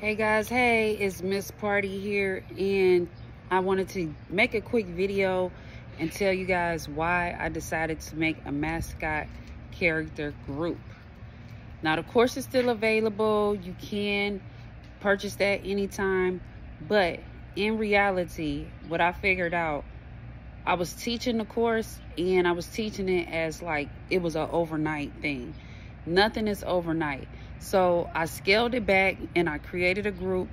Hey guys, hey, it's Miss Party here, and I wanted to make a quick video and tell you guys why I decided to make a mascot character group. Now the course is still available. You can purchase that anytime, but in reality, what I figured out, I was teaching the course and I was teaching it as like it was an overnight thing. Nothing is overnight. So I scaled it back and I created a group,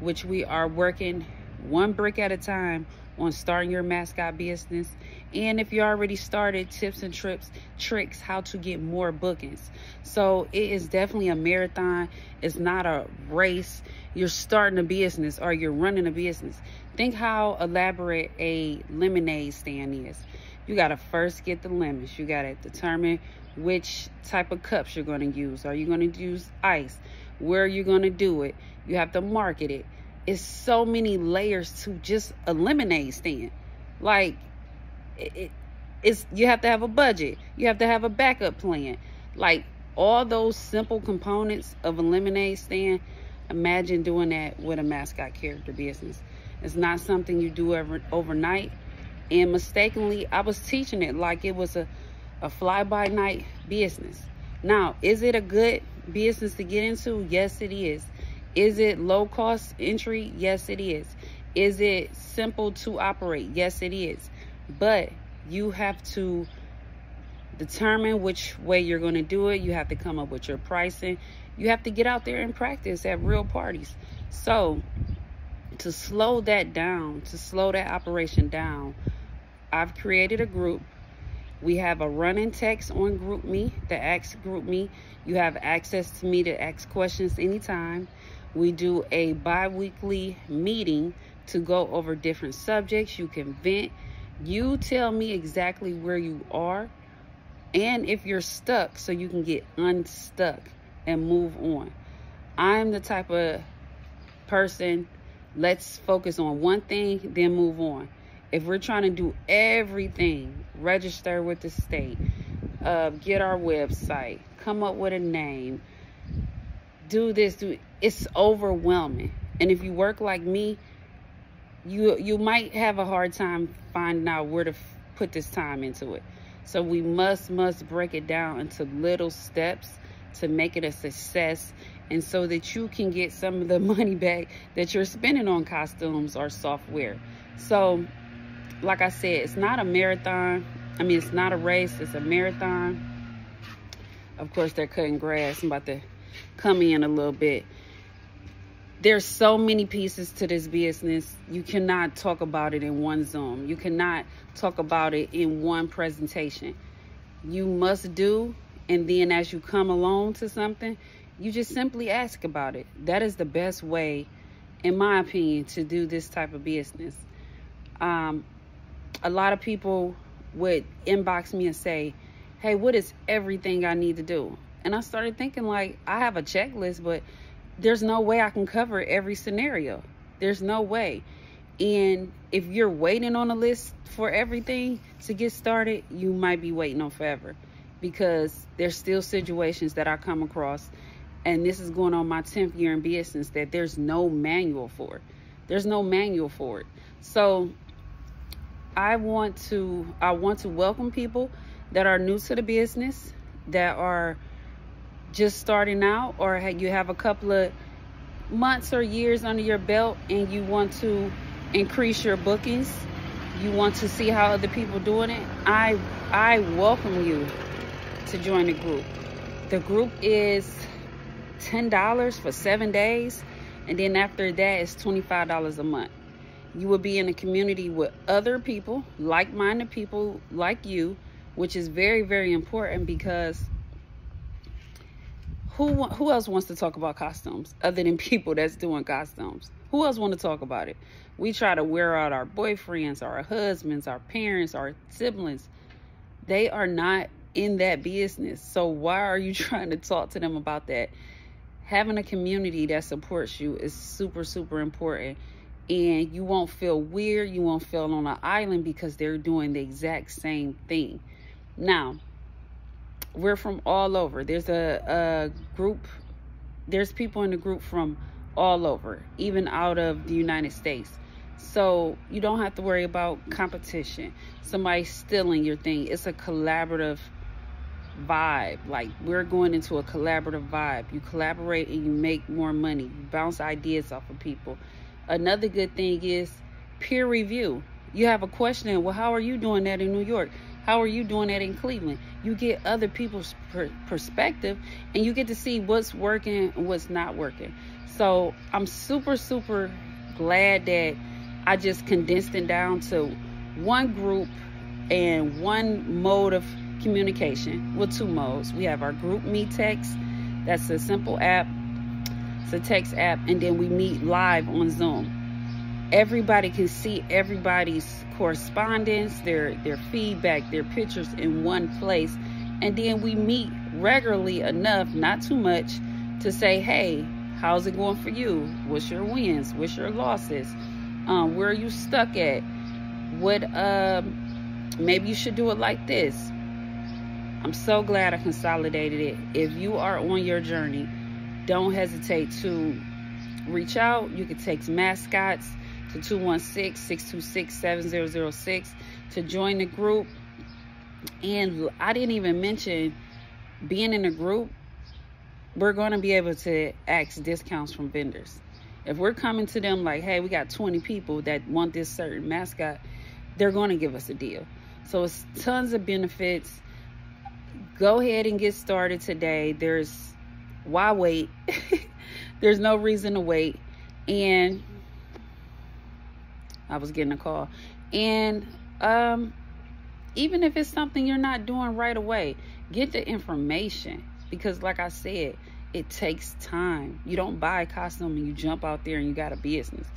which we are working one brick at a time on starting your mascot business. And if you already started, tips and tricks how to get more bookings. So it is definitely a marathon. It's not a race. You're starting a business or you're running a business. Think how elaborate a lemonade stand is. You got to first get the lemons. You got to determine which type of cups you're going to use. Are you going to use ice? Where are you going to do it? You have to market it. It's so many layers to just a lemonade stand. Like, you have to have a budget. You have to have a backup plan. Like, all those simple components of a lemonade stand, imagine doing that with a mascot character business. It's not something you do overnight. And mistakenly, I was teaching it like it was a fly-by-night business. Now, is it a good business to get into? Yes, it is. Is it low-cost entry? Yes, it is. Is it simple to operate? Yes, it is. But you have to determine which way you're going to do it. You have to come up with your pricing. You have to get out there and practice at real parties. So to slow that down, to slow that operation down, I've created a group. We have a running text on GroupMe, the Ask GroupMe. You have access to me to ask questions anytime. We do a bi-weekly meeting to go over different subjects. You can vent. You tell me exactly where you are and if you're stuck so you can get unstuck and move on. I'm the type of person, let's focus on one thing, then move on. If we're trying to do everything, register with the state, get our website, come up with a name, do this, it's overwhelming. And if you work like me, you might have a hard time finding out where to put this time into it. So we must break it down into little steps to make it a success, and so that you can get some of the money back that you're spending on costumes or software. So like I said, it's not a marathon. I mean, it's not a race, it's a marathon. Of course, they're cutting grass. I'm about to come in a little bit. There's so many pieces to this business. You cannot talk about it in one Zoom. You cannot talk about it in one presentation. You must do, and then as you come along to something, you just simply ask about it. That is the best way, in my opinion, to do this type of business. A lot of people would inbox me and say, hey, what is everything I need to do? And I started thinking, like, I have a checklist, but there's no way I can cover every scenario. There's no way. And if you're waiting on a list for everything to get started, you might be waiting on forever, because there's still situations that I come across, and this is going on my 10th year in business, that there's no manual for it. There's no manual for it. So I want to welcome people that are new to the business, that are just starting out, or you have a couple of months or years under your belt and you want to increase your bookings. You want to see how other people doing it. I welcome you to join the group. The group is $10 for 7 days, and then after that it's $25 a month. You will be in a community with other people, like-minded people like you, which is very, very important, because who else wants to talk about costumes other than people that's doing costumes? Who else want to talk about it? We try to wear out our boyfriends, our husbands, our parents, our siblings. They are not in that business. So why are you trying to talk to them about that? Having a community that supports you is super, super important. And you won't feel weird. You won't feel on an island, because they're doing the exact same thing. Now, we're from all over. There's a group, there's people in the group from all over, even out of the United States. So you don't have to worry about competition, somebody stealing your thing. It's a collaborative vibe. Like, we're going into a collaborative vibe. You collaborate and you make more money. You bounce ideas off of people. Another good thing is peer review. You have a question, well, how are you doing that in New York? How are you doing that in Cleveland? You get other people's perspective, and you get to see what's working and what's not working. So I'm super, super glad that I just condensed it down to one group and one mode of communication. Well, two modes. We have our group meet text. That's a simple app. It's a text app. And then we meet live on Zoom. Everybody can see everybody's correspondence, their feedback, their pictures in one place. And then we meet regularly enough, not too much, to say, hey, how's it going for you? What's your wins? What's your losses? Where are you stuck at? What, maybe you should do it like this. I'm so glad I consolidated it. If you are on your journey, don't hesitate to reach out. You can text Mascots to 216-626-7006 to join the group. And I didn't even mention being in a group. We're going to be able to ask discounts from vendors. If we're coming to them like, hey, we got 20 people that want this certain mascot, they're going to give us a deal. So it's tons of benefits. Go ahead and get started today. Why wait? There's no reason to wait. And I was getting a call. And even if it's something you're not doing right away, get the information. Because like I said, it takes time. You don't buy a costume and you jump out there and you got a business.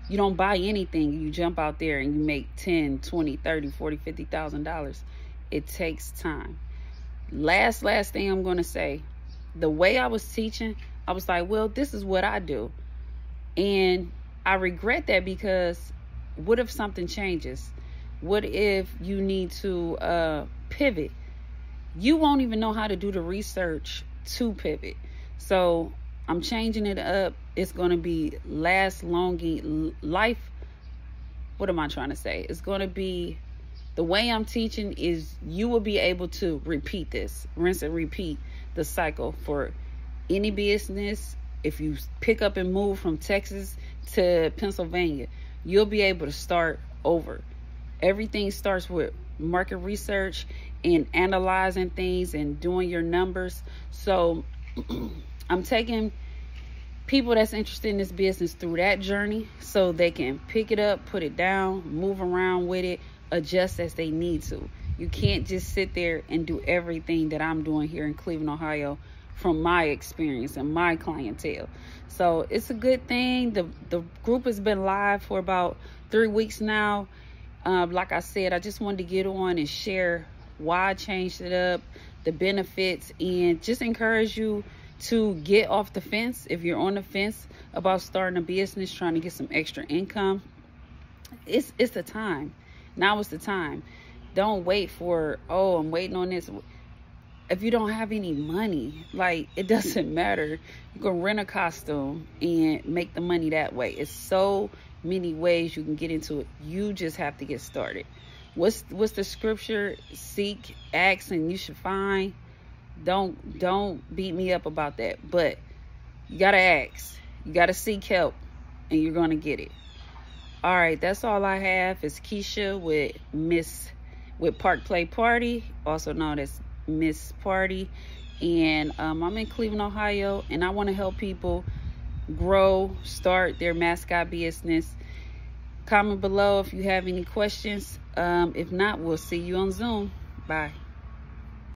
You don't buy anything and you jump out there and you make $10, $20, $30, $40, $50,000. It takes time. Last thing I'm going to say, the way I was teaching, I was like, well, this is what I do. And I regret that, because what if something changes? What if you need to pivot? You won't even know how to do the research to pivot. So I'm changing it up. It's going to be life. What am I trying to say? It's going to be, the way I'm teaching is you will be able to repeat this, rinse and repeat the cycle for any business. If you pick up and move from Texas to Pennsylvania, you'll be able to start over. Everything starts with market research and analyzing things and doing your numbers. So I'm taking people that's interested in this business through that journey so they can pick it up, put it down, move around with it, adjust as they need to. You can't just sit there and do everything that I'm doing here in Cleveland, Ohio, from my experience and my clientele. So it's a good thing. The group has been live for about 3 weeks now. Like I said, I just wanted to get on and share why I changed it up, the benefits, and just encourage you to get off the fence. If you're on the fence about starting a business, trying to get some extra income, it's the time. Now is the time. Don't wait for, oh, I'm waiting on this. If you don't have any money, like, it doesn't matter. You can rent a costume and make the money that way. It's so many ways you can get into it. You just have to get started. What's the scripture? Seek, ask, and you should find. Don't beat me up about that. But you gotta ask. You gotta seek help, and you're gonna get it. All right, that's all I have. It's Keisha with Park Play Party, also known as Miss Party, and I'm in Cleveland, Ohio, and I want to help people grow, start their mascot business. Comment below if you have any questions. If not, we'll see you on Zoom. Bye.